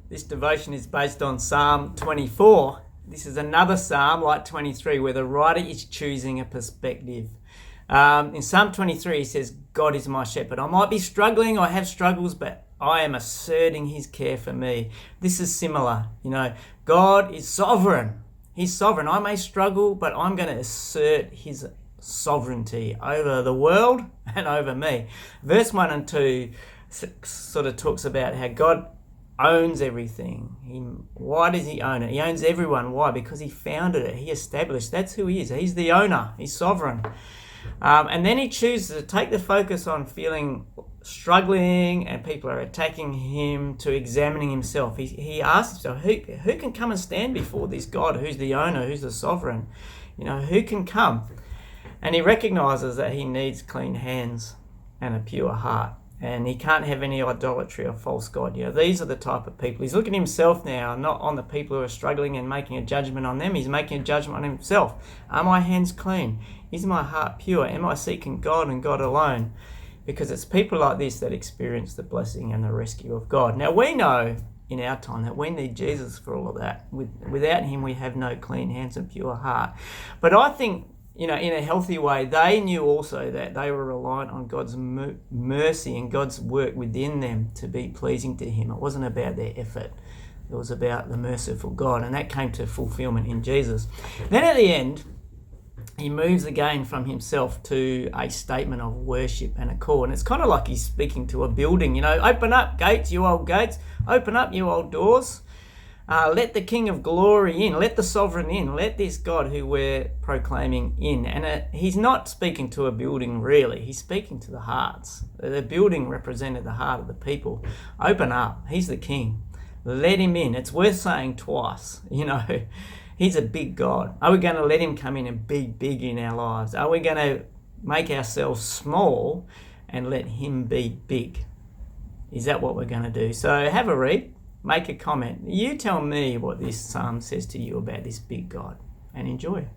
This devotion is based on Psalm 24. This is another psalm like 23 where the writer is choosing a perspective. In Psalm 23 he says, God is my shepherd. I might be struggling, I have struggles, but I am asserting his care for me. This is similar. God is sovereign. He's sovereign. I may struggle, but I'm going to assert his sovereignty over the world and over me. Verse 1 and 2 sort of talks about how God owns everything. Why does he own it? He owns everyone. Why? Because he founded it. He established. That's who he is. He's the owner. He's sovereign. And then he chooses to take the focus on feeling struggling and people are attacking him to examining himself. He asks himself, who can come and stand before this God who's the owner, who's the sovereign? Who can come? And he recognizes that he needs clean hands and a pure heart. And he can't have any idolatry or false god. These are the type of people. He's looking at himself now, not on the people who are struggling and making a judgment on them. He's making a judgment on himself. Are my hands clean? Is my heart pure? Am I seeking God and God alone? Because it's people like this that experience the blessing and the rescue of God. Now we know in our time that we need Jesus for all of that. Without him we have no clean hands and pure heart. But I think, in a healthy way, they knew also that they were reliant on God's mercy and God's work within them to be pleasing to him. It wasn't about their effort. It was about the merciful God, and that came to fulfillment in Jesus. Then at the end, he moves again from himself to a statement of worship and a call. And it's kind of like he's speaking to a building, open up gates, you old gates, open up, you old doors. Let the King of Glory in. Let the Sovereign in. Let this God who we're proclaiming in. And he's not speaking to a building, really. He's speaking to the hearts. The building represented the heart of the people. Open up. He's the King. Let him in. It's worth saying twice. He's a big God. Are we going to let him come in and be big in our lives? Are we going to make ourselves small and let him be big? Is that what we're going to do? So have a read. Make a comment. You tell me what this psalm says to you about this big God, and enjoy.